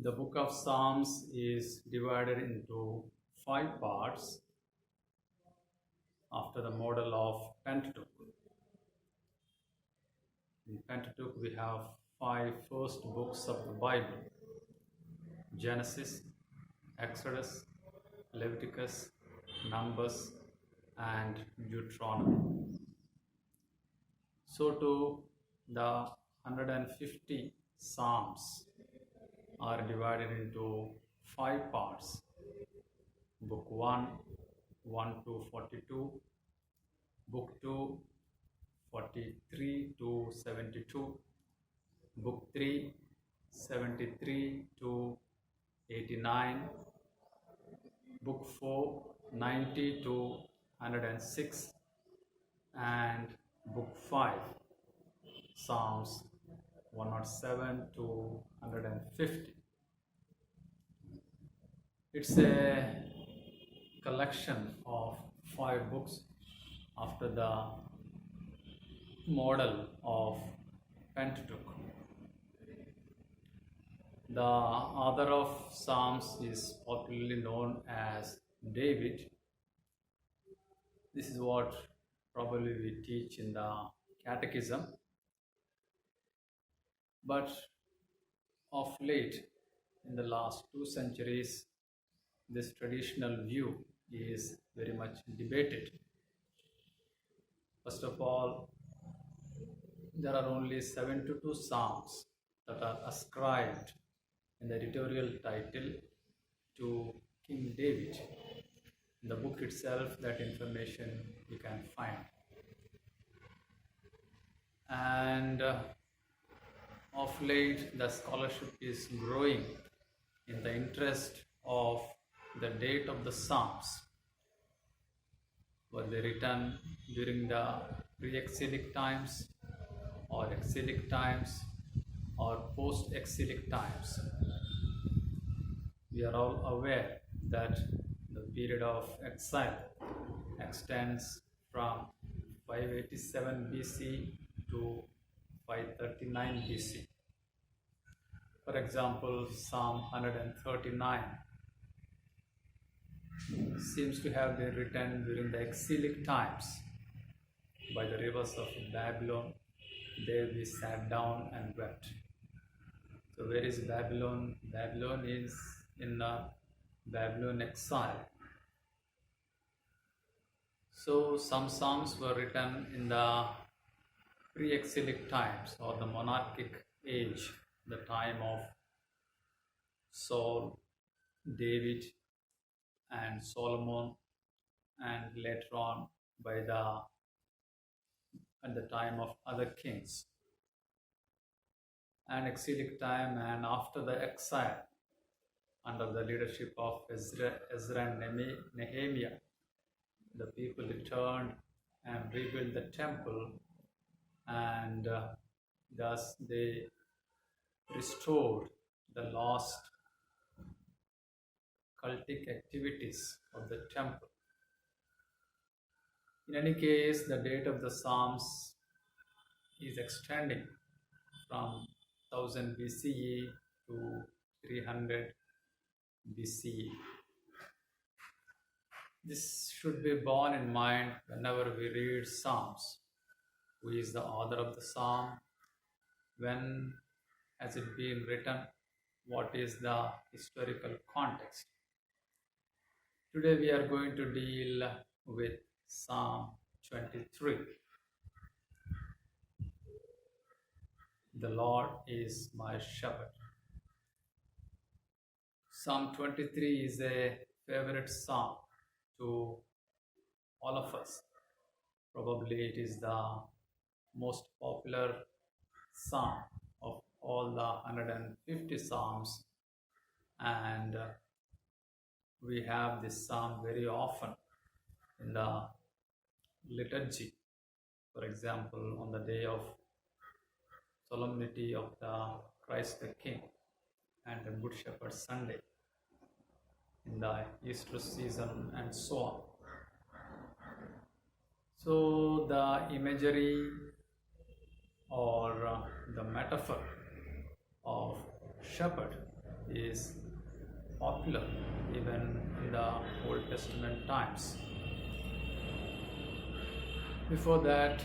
The book of Psalms is divided into 5 parts after the model of Pentateuch. In Pentateuch, we have 5 first books of the Bible: Genesis, Exodus, Leviticus, Numbers, and Deuteronomy. So too, the 150 Psalms are divided into 5 parts: Book 1, 1 to 42, Book 2, 43 to 72, Book 3, 73 to 89, Book 4, 90 to 106, and Book 5, Psalms 107 to 150. It's a collection of 5 books after the model of Pentateuch. The author of Psalms is popularly known as David. This is what probably we teach in the catechism. But of late, in the last 2 centuries, this traditional view is very much debated. First of all, there are only 72 Psalms that are ascribed in the editorial title to King David. In the book itself, that information you can find. And of late, the scholarship is growing in the interest of the date of the Psalms. Were they written during the pre-exilic times, or exilic times, or post-exilic times? We are all aware that the period of exile extends from 587 BC to 539 BC. For example, Psalm 139 seems to have been written during the exilic times. By the rivers of Babylon, there we sat down and wept. So where is Babylon? Babylon is in the Babylon exile. So some Psalms were written in the pre-exilic times, or the monarchic age, the time of Saul, David, and Solomon, and later on at the time of other kings. And exilic time, and after the exile, under the leadership of Ezra and Nehemiah, the people returned and rebuilt the temple, and thus they restored the lost cultic activities of the temple. In any case, the date of the Psalms is extending from 1000 BCE to 300 BCE. This should be borne in mind whenever we read Psalms. Who is the author of the Psalm? When has it been written? What is the historical context? Today we are going to deal with Psalm 23. The Lord is my shepherd. Psalm 23 is a favorite psalm to all of us. Probably it is the most popular psalm of all the 150 psalms, and we have this psalm very often in the liturgy. For example, on the day of solemnity of the Christ the King and the Good Shepherd Sunday, in the Easter season, and so on. So the imagery or the metaphor of shepherd is popular even in the Old Testament times. Before that,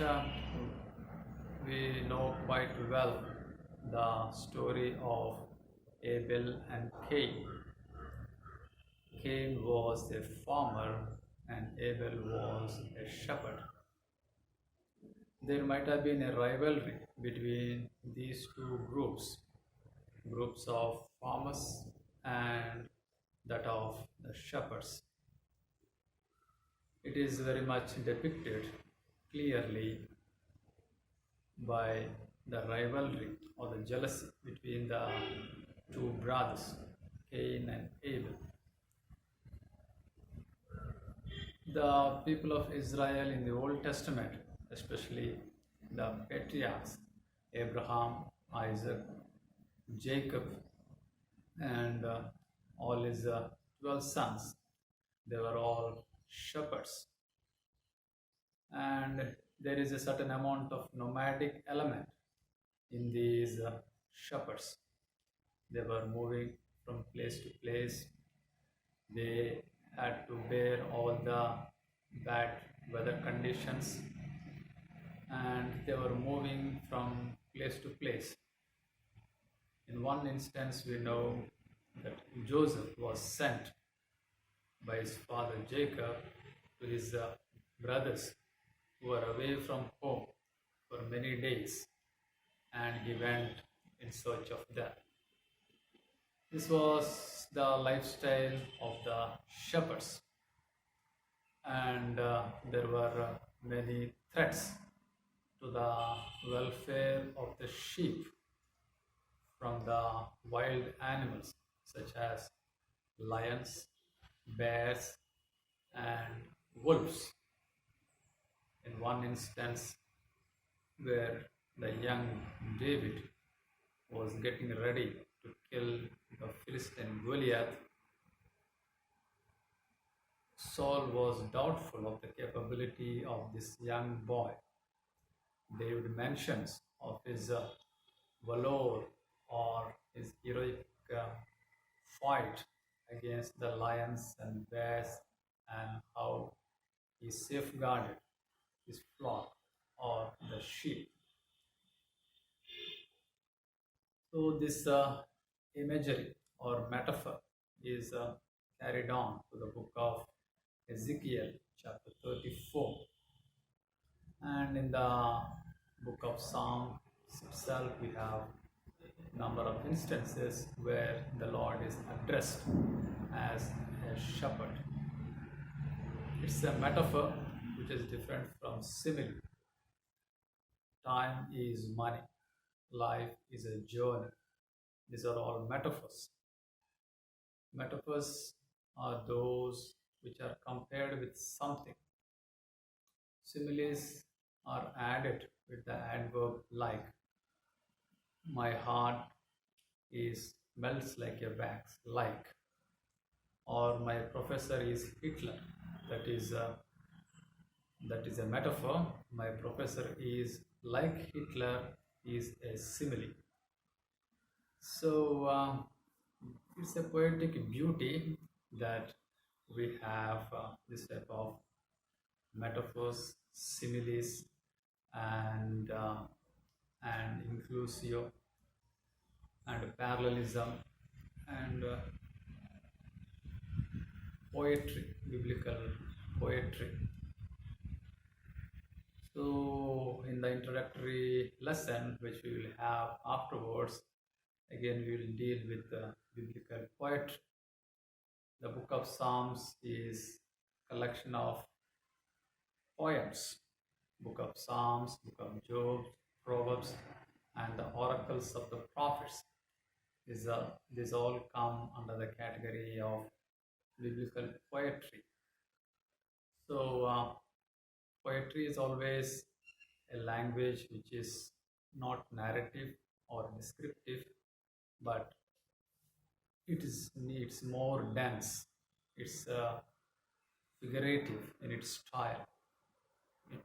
we know quite well the story of Abel and Cain. Cain was a farmer and Abel was a shepherd. There might have been a rivalry between these two groups of farmers and that of the shepherds. It is very much depicted clearly by the rivalry or the jealousy between the two brothers, Cain and Abel. The people of Israel in the Old Testament, especially the patriarchs, Abraham, Isaac, Jacob, and all his 12 sons, they were all shepherds. And there is a certain amount of nomadic element in these shepherds. They were moving from place to place. They had to bear all the bad weather conditions, and they were moving from place to place. In one instance, we know that Joseph was sent by his father Jacob to his brothers who were away from home for many days, and he went in search of them. This was the lifestyle of the shepherds, and there were many threats to the welfare of the sheep from the wild animals such as lions, bears, and wolves. In one instance, where the young David was getting ready to kill the Philistine Goliath, Saul was doubtful of the capability of this young boy. David mentions of his valor or his heroic fight against the lions and bears, and how he safeguarded his flock or the sheep. So this imagery or metaphor is carried on to the book of Ezekiel chapter 34, and in the book of Psalms itself we have a number of instances where the Lord is addressed as a shepherd. It's a metaphor which is different from simile. Time is money. Life is a journey. These are all metaphors. Metaphors are those which are compared with something. Similes are added with the adverb like. My heart is melts like a wax, like. Or my professor is Hitler. That is a metaphor. My professor is like Hitler is a simile. So it's a poetic beauty that we have this type of metaphors, similes, and inclusio, and parallelism, and poetry, biblical poetry. So in the introductory lesson, which we will have afterwards, again we will deal with biblical poetry. The book of Psalms is a collection of poems. Book of Psalms, book of Job, Proverbs, and the oracles of the prophets. These all come under the category of biblical poetry. So poetry is always a language which is not narrative or descriptive, but it's more dense. It's figurative in its style. It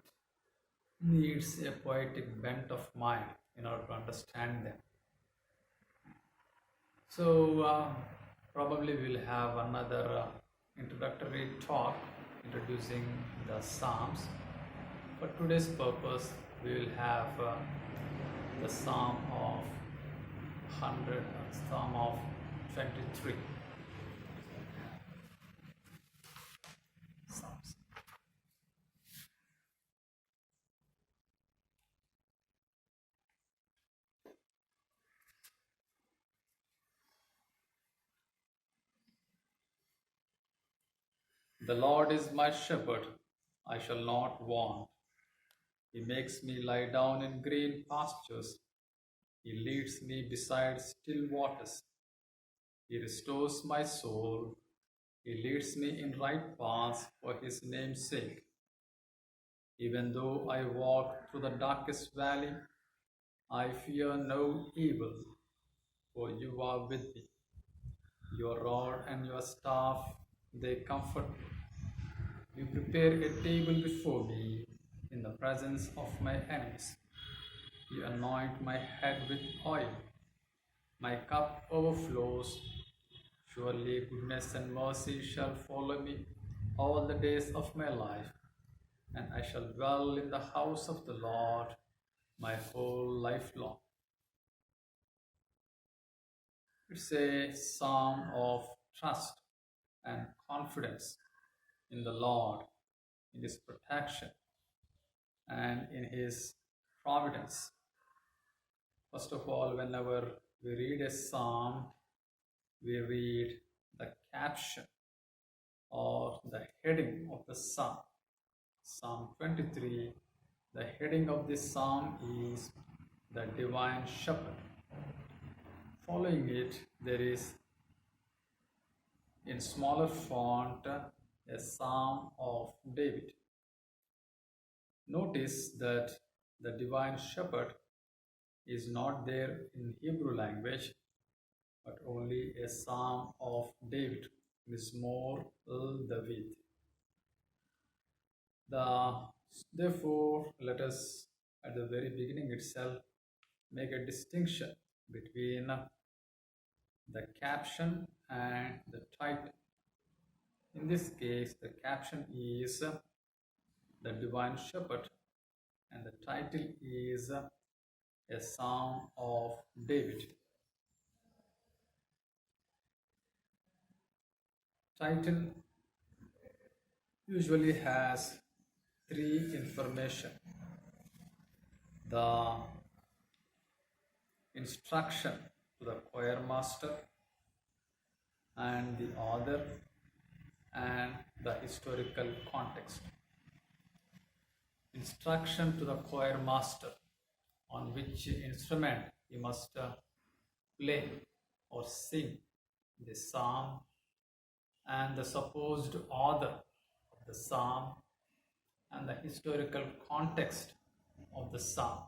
needs a poetic bent of mind in order to understand them. So probably we'll have another introductory talk introducing the Psalms. For today's purpose, we will have the Psalm of 100, Psalm of 23. Psalms. The Lord is my shepherd, I shall not want. He makes me lie down in green pastures. He leads me beside still waters. He restores my soul. He leads me in right paths for his name's sake. Even though I walk through the darkest valley, I fear no evil, for you are with me. Your rod and your staff, they comfort me. You prepare a table before me in the presence of my enemies. You anoint my head with oil. My cup overflows. Surely goodness and mercy shall follow me all the days of my life, and I shall dwell in the house of the Lord my whole life long. It's a psalm of trust and confidence in the Lord, in His protection, and in His providence. First of all, whenever we read a psalm, we read the caption or the heading of the psalm. Psalm 23, the heading of this psalm is the Divine Shepherd. Following it, there is in smaller font a Psalm of David. Notice that the Divine Shepherd is not there in Hebrew language, but only a Psalm of David, Mizmor David. Therefore, let us at the very beginning itself make a distinction between the caption and the title. In this case, the caption is the Divine Shepherd, and the title is a Psalm of David. Title usually has three information: the instruction to the choir master, and the author, and the historical context. Instruction to the choir master, on which instrument he must play or sing the psalm, and the supposed author of the psalm, and the historical context of the psalm.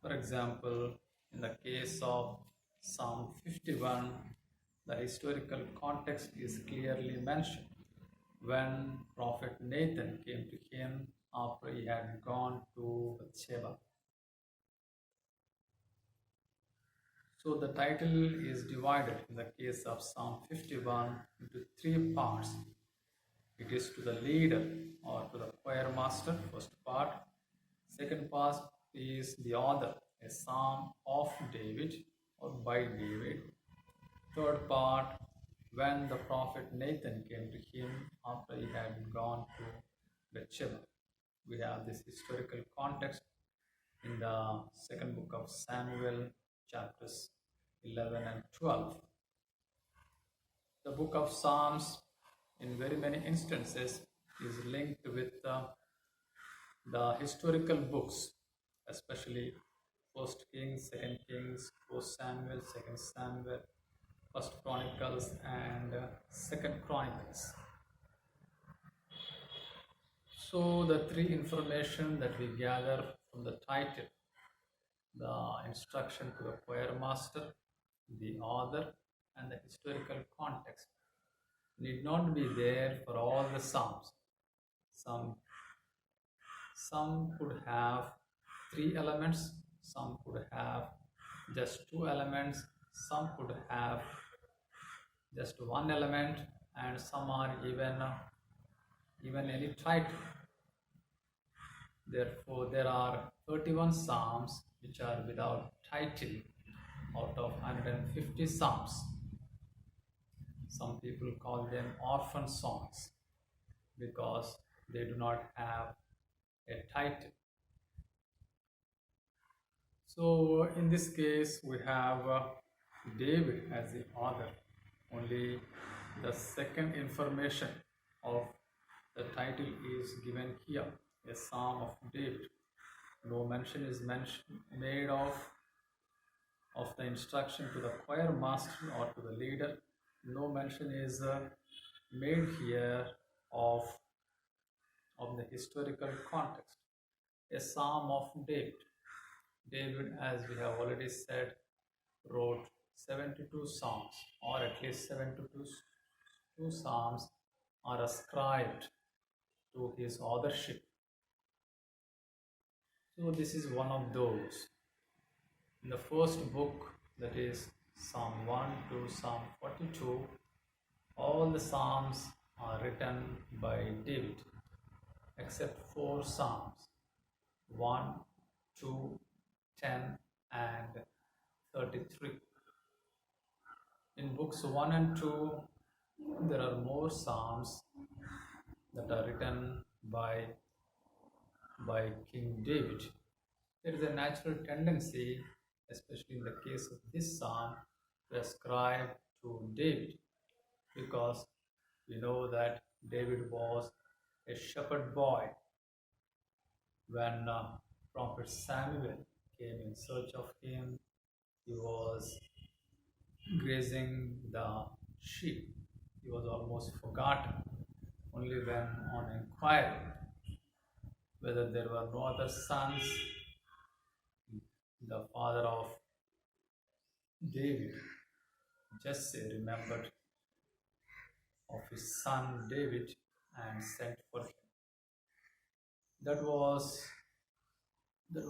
For example, in the case of Psalm 51, the historical context is clearly mentioned when Prophet Nathan came to him after he had gone to Bathsheba. So the title is divided in the case of Psalm 51 into three parts. It is to the leader or to the choir master, first part. Second part is the author, a psalm of David or by David. Third part, when the prophet Nathan came to him after he had gone to Bathsheba. We have this historical context in the second book of Samuel, chapters 11 and 12. The book of Psalms, in very many instances, is linked with the historical books, especially First Kings, Second Kings, First Samuel, Second Samuel, First Chronicles, and Second Chronicles. So the three information that we gather from the title, the instruction to the choir master, the author, and the historical context, need not be there for all the psalms. Some could have three elements, some could have just two elements, some could have just one element, and some are even any title. Therefore, there are 31 psalms which are without title out of 150 psalms. Some people call them orphan songs because they do not have a title. So, in this case, we have David as the author. Only the second information of the title is given here, a Psalm of David. No mention is made of the instruction to the choir master or to the leader. No mention is made here of the historical context. A Psalm of David. David, as we have already said, wrote 72 psalms, or at least 72 psalms are ascribed to his authorship. So this is one of those. In the first book, that is Psalm 1 to Psalm 42, all the psalms are written by David except 4 psalms, 1, 2, 10 and 33. In books 1 and 2, there are more psalms that are written by King David. There is a natural tendency, especially in the case of this psalm, to ascribe to David, because we know that David was a shepherd boy when prophet Samuel came in search of him. He was grazing the sheep. He was almost forgotten. Only when on inquiry whether there were no other sons, the father of David, Jesse, remembered of his son David and sent for him. That was the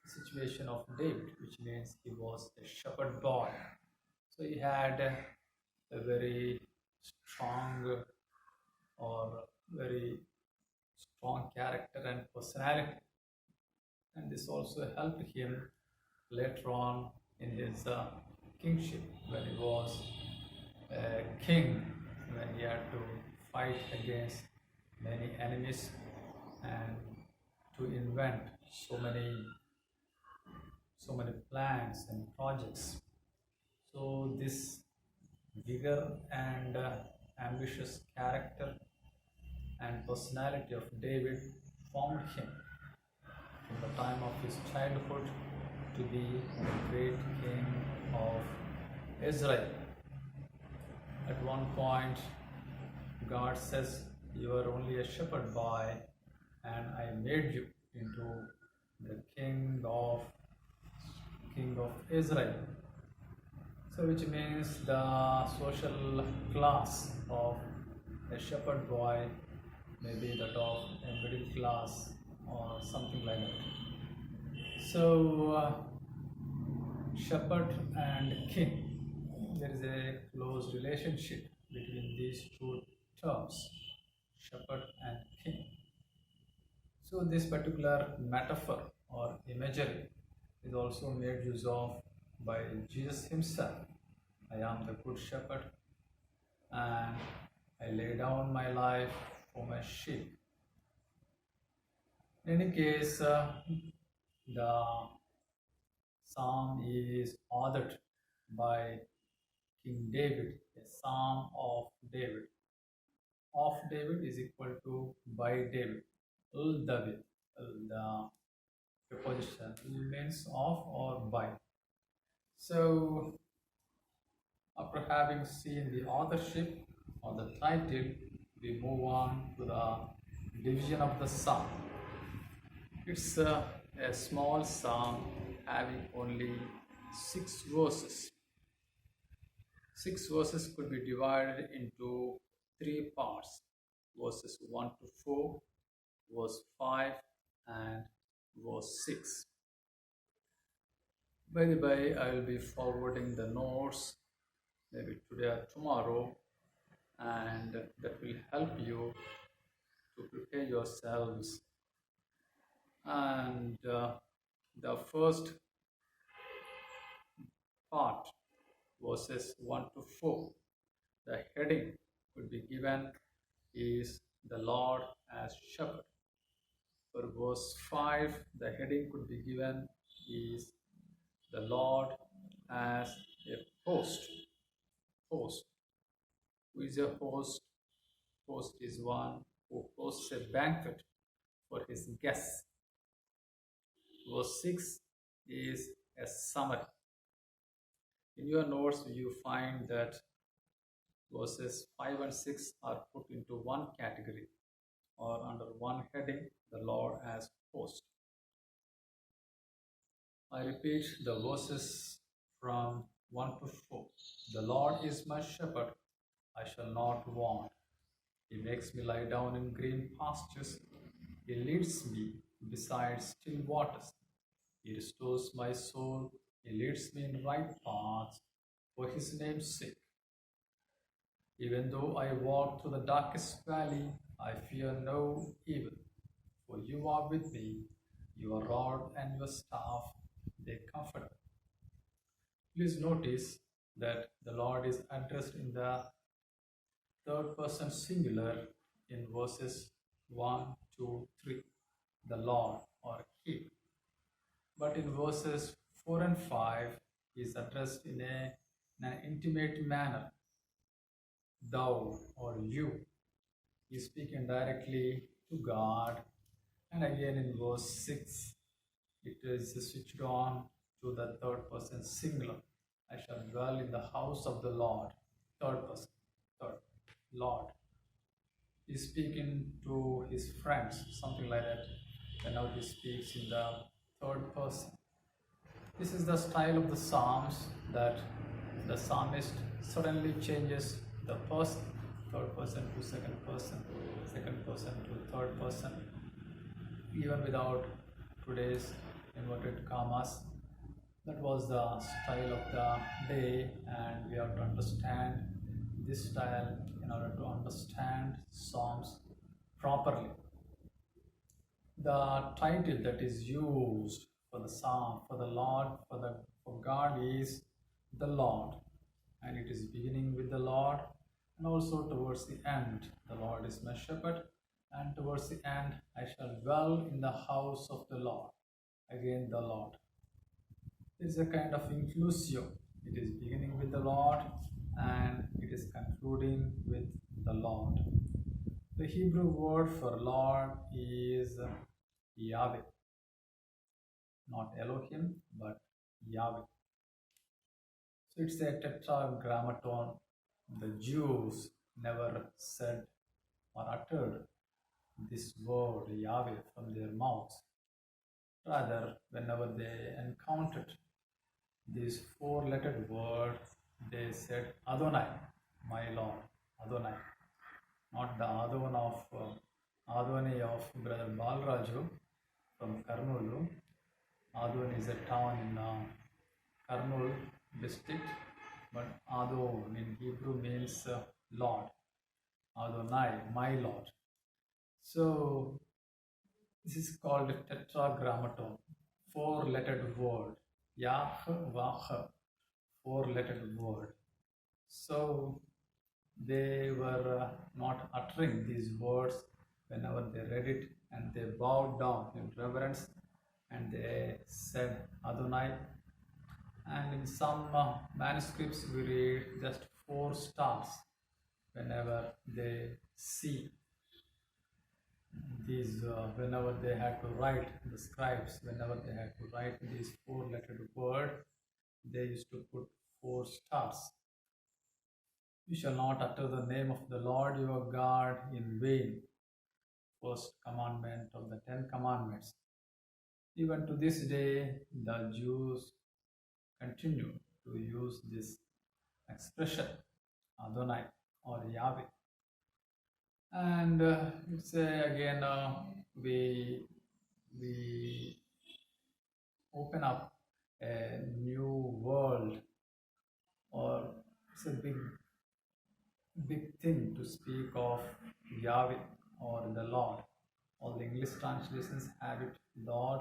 situation of David, which means he was a shepherd boy. So he had a very strong very strong character and personality, and this also helped him later on in his kingship when he was a king, when he had to fight against many enemies and to invent so many plans and projects. So this vigor and ambitious character and personality of David formed him from the time of his childhood to be the great king of Israel. At one point, God says, "You are only a shepherd boy, and I made you into the king of Israel." So, which means the social class of a shepherd boy may be that of a middle class or something like that. So, shepherd and king, there is a close relationship between these two terms, shepherd and king. So this particular metaphor or imagery is also made use of by Jesus himself. I am the good shepherd, and I lay down my life for my sheep. In any case, the psalm is authored by King David, a psalm of David. Of David is equal to by David. David, the preposition means of or by. So, after having seen the authorship or the title, we move on to the division of the psalm. It's a small psalm having only 6 verses. 6 verses could be divided into 3 parts: verses 1 to 4, verse 5, and verse 6. By the way, I will be forwarding the notes maybe today or tomorrow, and that will help you to prepare yourselves. And the first part, verses 1 to 4, the heading could be given is the Lord as shepherd. For verse 5, the heading could be given is the Lord as a host. Host. Who is a host? Host is one who hosts a banquet for his guests. Verse 6 is a summary. In your notes, you find that verses 5 and 6 are put into one category or under one heading, the Lord as host. I repeat the verses from 1 to 4. The Lord is my shepherd, I shall not want. He makes me lie down in green pastures. He leads me beside still waters. He restores my soul. He leads me in right paths for his name's sake. Even though I walk through the darkest valley, I fear no evil, for you are with me. Your rod and your staff, they comfort me. Please notice that the Lord is addressed in the third person singular in verses 1, 2, 3. The Lord or He. But in verses 4 and 5, He is addressed in an intimate manner. Thou or you. He is speaking directly to God. And again in verse 6, it is switched on to the third person singular. I shall dwell in the house of the Lord. Third person. Third. Lord. He is speaking to his friends, something like that. And now he speaks in the third person. This is the style of the Psalms that the psalmist suddenly changes the person, third person to second person to third person, even without today's inverted commas. That was the style of the day, and we have to understand this style in order to understand Psalms properly. The title that is used for the psalm, for the Lord, for God is the Lord, and it is beginning with the Lord, and also towards the end, the Lord is my shepherd, and towards the end, I shall dwell in the house of the Lord. Again, the Lord. It is a kind of inclusio. It is beginning with the Lord, and it is concluding with the Lord. The Hebrew word for Lord is Yahweh, not Elohim, but Yahweh. So it's a tetragrammaton. The Jews never said or uttered this word Yahweh from their mouths. Rather, whenever they encountered this four-lettered word, they said Adonai, my Lord, Adonai, not the Adonai of Brother Balraju from Karnool. Adon is a town in Karnool district, but Adon in Hebrew means Lord. Adonai, my Lord. So this is called a tetragrammaton, four-lettered word. Yahweh, four-lettered word. So they were not uttering these words whenever they read it, and they bowed down in reverence and they said Adonai. And in some manuscripts we read just 4 stars whenever they see these, whenever they had to write, the scribes, whenever they had to write these 4-lettered word, they used to put 4 stars. You shall not utter the name of the Lord your God in vain. First commandment of the 10 commandments. Even to this day, the Jews continue to use this expression, Adonai or Yahweh. And it's again, we open up a new world, or it's a big thing to speak of Yahweh or the Lord. All the English translations have it Lord,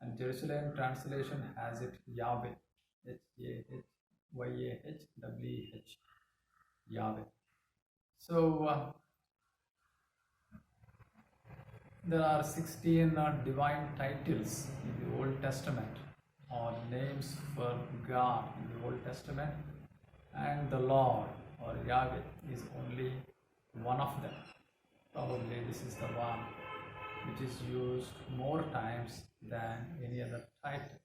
and Jerusalem translation has it Yahweh, H-A-H-Y-A-H-W-H, Yahweh. So there are 16 divine titles in the Old Testament, or names for God in the Old Testament, and the Lord or Yahweh is only one of them. Probably this is the one which is used more times than any other title.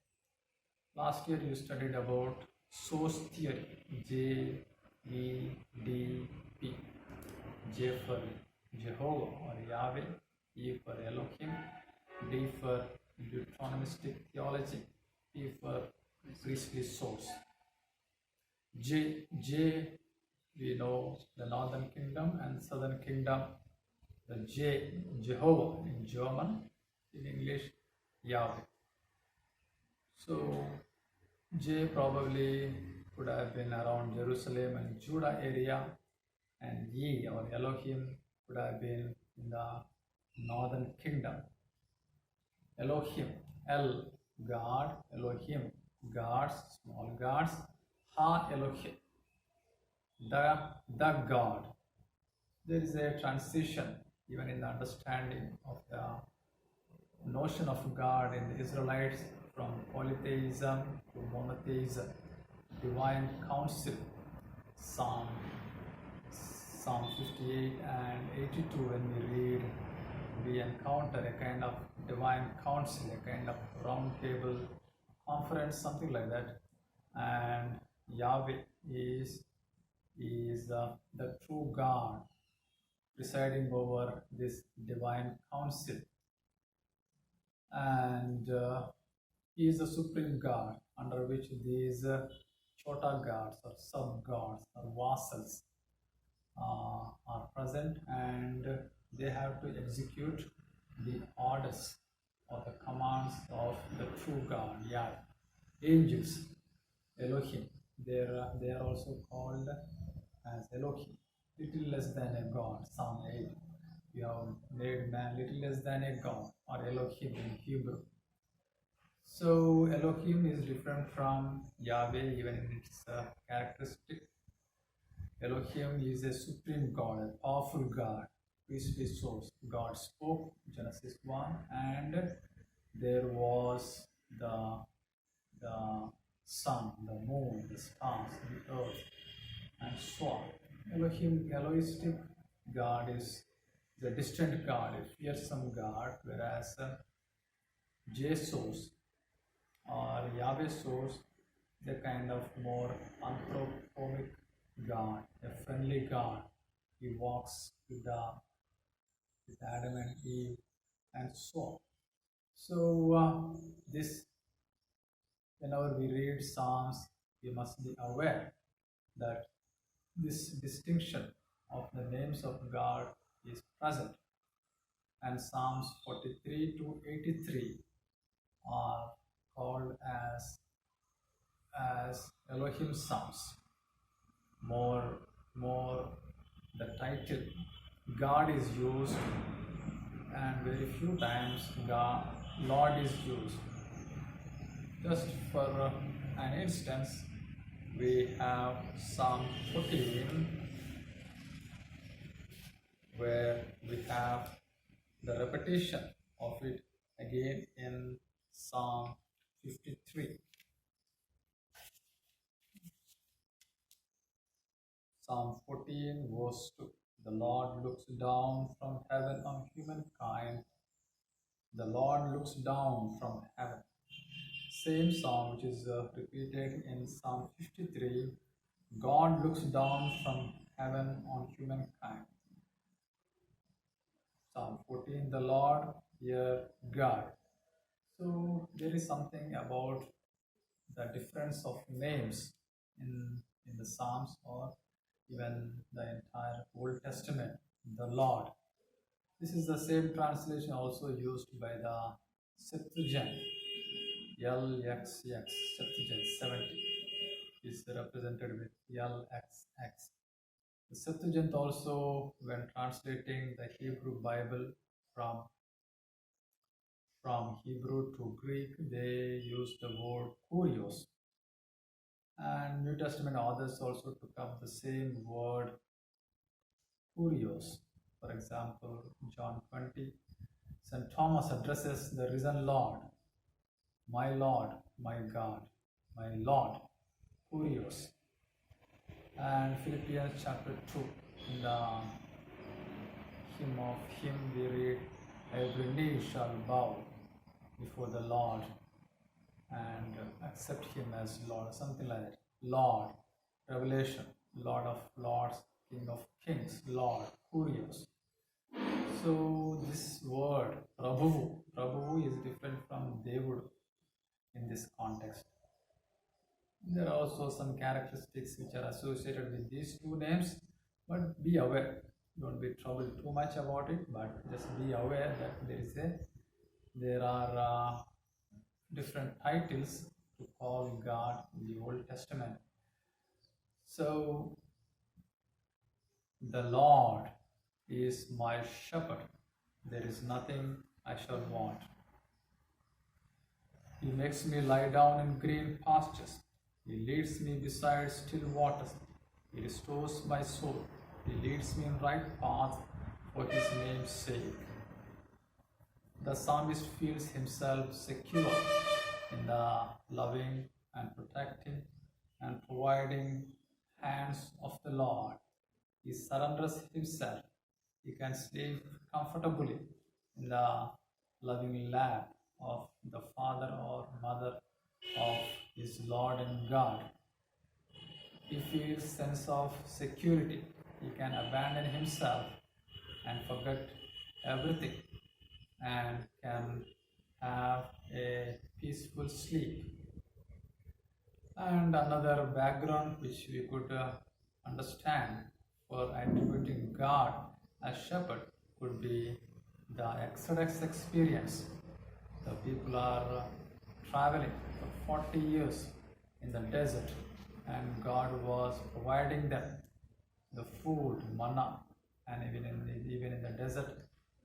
Last year you studied about source theory, J-E-D-P. J for Jehovah or Yahweh, E for Elohim, D for Deuteronomistic theology, P for priestly source. J, we know the northern kingdom and southern kingdom. The J, Jehovah in German, in English, Yahweh. So J probably could have been around Jerusalem and Judah area, and Ye or Elohim could have been in the northern kingdom. Elohim, El, God, Elohim, gods, small gods, Ha Elohim, the God. There is a transition even in the understanding of the notion of God in the Israelites from polytheism to monotheism, divine council. Psalm 58 and 82, when we read, we encounter a kind of divine council, a kind of round table conference, something like that. And Yahweh is the true God presiding over this divine council. And he is the supreme God under which these chota gods or sub gods or vassals are present, and they have to execute the orders or the commands of the true God, Yahweh. Angels, Elohim, they are also called as Elohim, little less than a God. Psalm 8, you have made man little less than a God, or Elohim in Hebrew. So Elohim is different from Yahweh even in its characteristic. Elohim is a supreme God, a powerful God, priestly source. God spoke, Genesis 1, and there was the sun, the moon, the stars, the earth, and so on. Elohistic God is the distant God, a fearsome God, whereas J source or Yahweh source, the kind of more anthropomorphic God, a friendly God. He walks with Adam and Eve, and so on. So this, whenever we read Psalms, we must be aware that this distinction of the names of God is present, and Psalms 43 to 83 are called as Elohim Psalms. More the title God is used, and very few times Lord is used. Just for an instance, we have Psalm 14, where we have the repetition of it again in Psalm 53. Psalm 14, verse 2. The Lord looks down from heaven on humankind. The Lord looks down from heaven. Same song which is repeated in Psalm 53. God looks down from heaven on humankind. Psalm 14, the Lord, here God. So there is something about the difference of names in the Psalms, or even the entire Old Testament, the Lord. This is the same translation also used by the Septuagint. LXX, Septuagint 70 is represented with LXX. The Septuagint also, when translating the Hebrew Bible from Hebrew to Greek, they use the word kurios. And New Testament authors also took up the same word kurios. For example, John 20, St. Thomas addresses the risen Lord, my Lord, my God, my Lord, kurios. And Philippians chapter 2, in the hymn of him we read, every knee shall bow before the Lord and accept him as Lord, something like that. Lord, Revelation, Lord of Lords, King of Kings, Lord, kurios. So this word, Prabhu is different from Devudu in this context. There are also some characteristics which are associated with these two names, but be aware. Don't be troubled too much about it, but just be aware that there are different titles to call God in the Old Testament. So the Lord is my shepherd. There is nothing I shall want. He makes me lie down in green pastures. He leads me beside still waters. He restores my soul. He leads me in right path for his name's sake. The psalmist feels himself secure in the loving and protecting and providing hands of the Lord. He surrenders himself. He can sleep comfortably in the loving lap of the father or mother of his Lord and God. He feels sense of security. He can abandon himself and forget everything and can have a peaceful sleep. And another background which we could understand for attributing God as shepherd could be the Exodus experience. The people are traveling for 40 years in the desert, and God was providing them the food, manna, and even in the desert,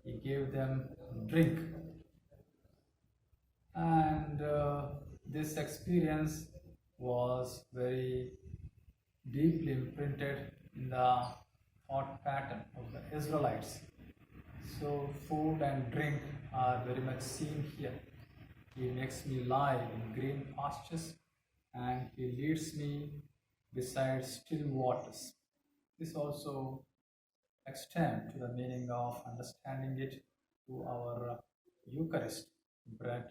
He gave them drink. And this experience was very deeply imprinted in the thought pattern of the Israelites. So food and drink are very much seen here. He makes me lie in green pastures and he leads me beside still waters. This also extends to the meaning of understanding it to our Eucharist, bread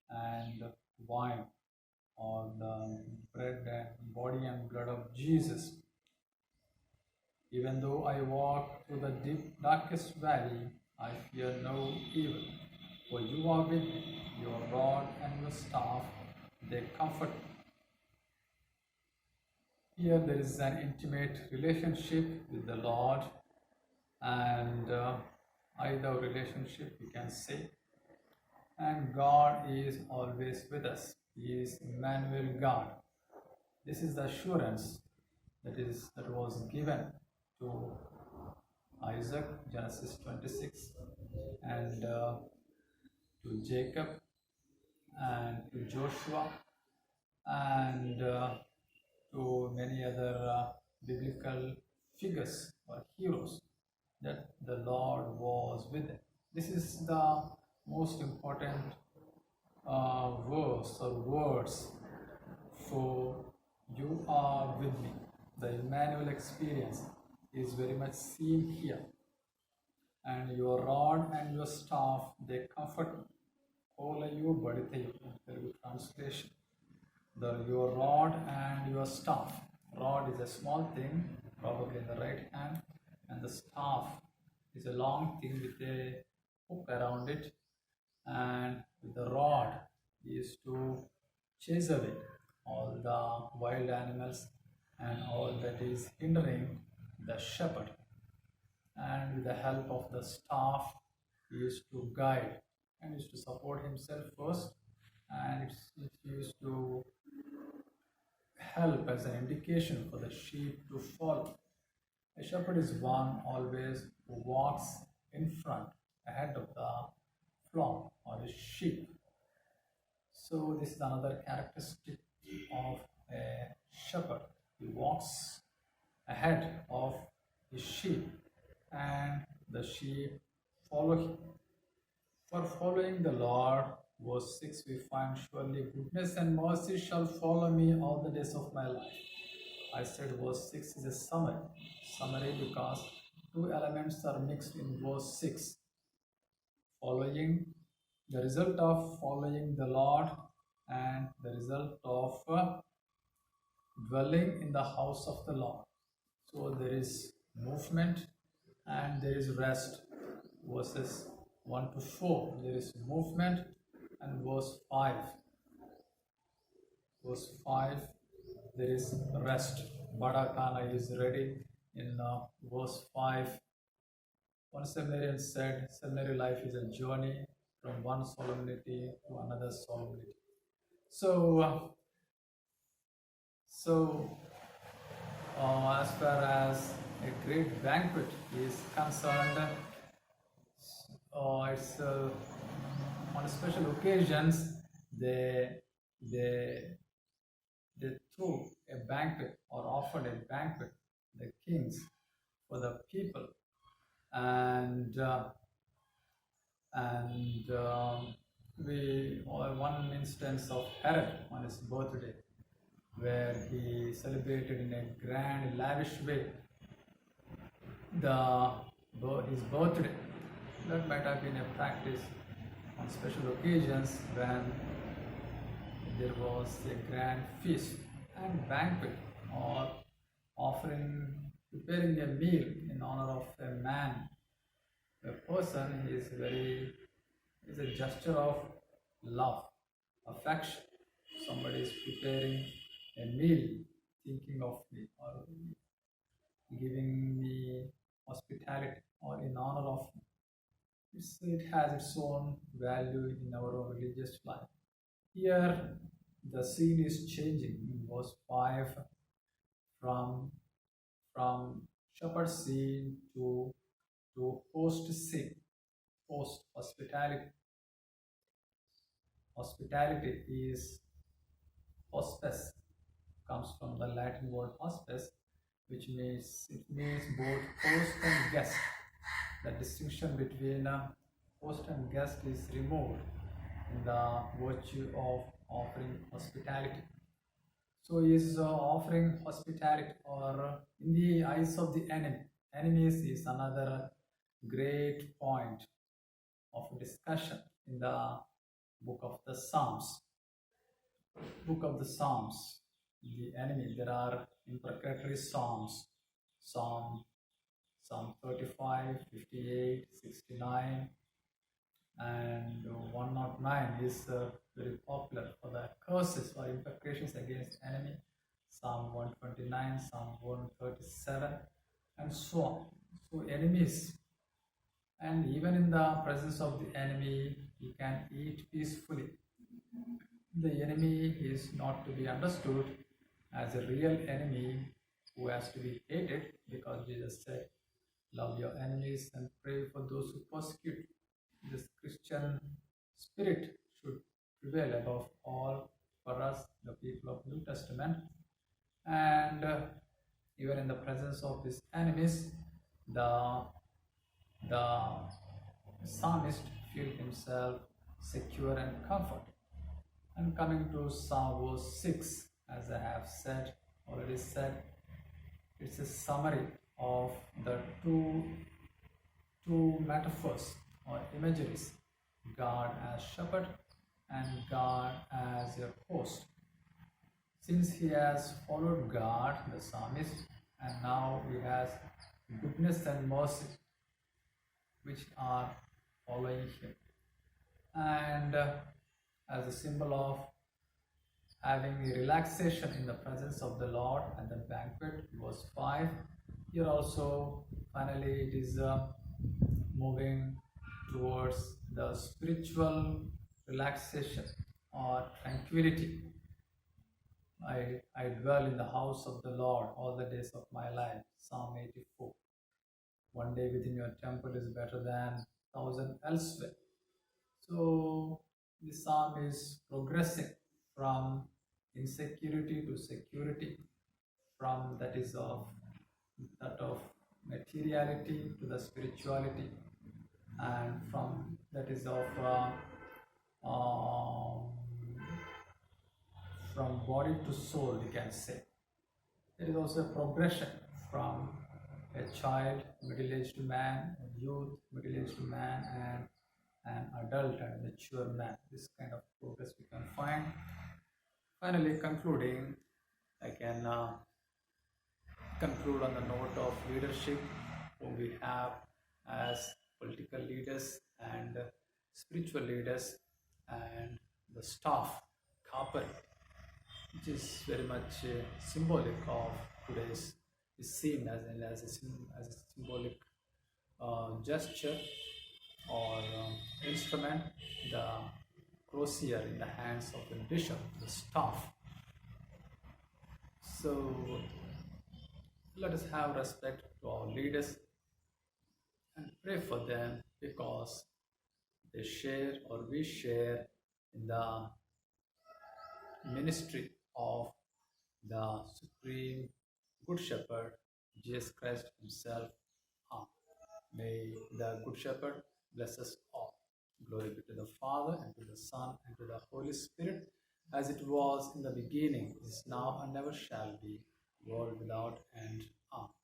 and wine, or the bread and body and blood of Jesus. Even though I walk through the deep darkest valley, I fear no evil, for you are with me, your rod and your staff, they comfort me. Here there is an intimate relationship with the Lord, and either relationship we can say, and God is always with us. He is Emmanuel God. This is the assurance that was given to Isaac, Genesis 26, and to Jacob, and to Joshua, and to many other biblical figures or heroes, that the Lord was with them. This is the most important verse or words. So you are with me. The Emmanuel experience is very much seen here. And your rod and your staff, they comfort me. Olayu Baditayu, Telugu translation. Your rod and your staff. Rod is a small thing, probably in the right hand, and the staff is a long thing with a hook around it. And with the rod is to chase away all the wild animals and all that is hindering the shepherd. And with the help of the staff, he used to guide and used to support himself first and it's used to help as an indication for the sheep to follow. A shepherd is one always who walks in front, ahead of the flock or the sheep. So this is another characteristic of a shepherd. He walks ahead of his sheep, and the sheep follow him. For following the Lord, verse 6, we find surely goodness and mercy shall follow me all the days of my life. I said verse 6 is a summary because two elements are mixed in verse 6. Following, the result of following the Lord, and the result of dwelling in the house of the Lord. So there is movement and there is rest. Verses 1 to 4, there is movement, and verse 5, there is rest. Badakana is ready. In verse 5, one seminarian said, seminary life is a journey from one solemnity to another solemnity. So as far as a great banquet is concerned, it's on special occasions they threw a banquet or offered a banquet, the kings, for the people, and we one instance of Herod on his birthday, where he celebrated in a grand, lavish way his birthday. That might have been a practice on special occasions when there was a grand feast and banquet, or preparing a meal in honor of a man, a person. Is a gesture of love, affection. Somebody is preparing a meal, thinking of me, or giving me hospitality, or in honor of me. It has its own value in our own religious life. Here, the scene is changing in verse 5 from shepherd scene to host scene. Host, hospitality. Hospitality is hospes, comes from the Latin word hospes, which means both host and guest. The distinction between host and guest is removed in the virtue of offering hospitality. So he is offering hospitality, or in the eyes of the enemies is another great point of discussion in the book of the Psalms. The enemy, there are imprecatory psalms. Psalm 35, 58, 69, and 109 is very popular for the curses or imprecations against enemy. Psalm 129, Psalm 137, and so on. So enemies, and even in the presence of the enemy, he can eat peacefully. The enemy is not to be understood as a real enemy who has to be hated, because Jesus said, love your enemies and pray for those who persecute. This Christian spirit should prevail above all for us, the people of New Testament. And even in the presence of his enemies, the psalmist feel himself secure and comforted. And coming to Psalm verse 6, as I have already said, it's a summary of the two metaphors or imageries: God as shepherd and God as a host. Since he has followed God, the psalmist, and now he has goodness and mercy which are following him, and as a symbol of having a relaxation in the presence of the Lord at the banquet, verse 5. Here also, finally, it is moving towards the spiritual relaxation or tranquility. I dwell in the house of the Lord all the days of my life. Psalm 84. One day within your temple is better than thousand elsewhere. So the psalm is progressing from insecurity to security, from that of materiality to the spirituality, and from that is of um, from body to soul, we can say. There is also a progression from a child, middle-aged man, a youth, middle-aged man, and an adult and mature man. This kind of progress we can find. Finally, concluding, I can conclude on the note of leadership whom we have as political leaders and spiritual leaders and the staff, corporate, which is very much symbolic of today's, is seen as a symbolic gesture or instrument, the crosier in the hands of the bishop, the staff. So let us have respect to our leaders and pray for them because they share or we share in the ministry of the Supreme Good Shepherd, Jesus Christ Himself. Amen. May the Good Shepherd bless us all. Glory be to the Father, and to the Son, and to the Holy Spirit, as it was in the beginning, is now, and never shall be, world without end. Amen.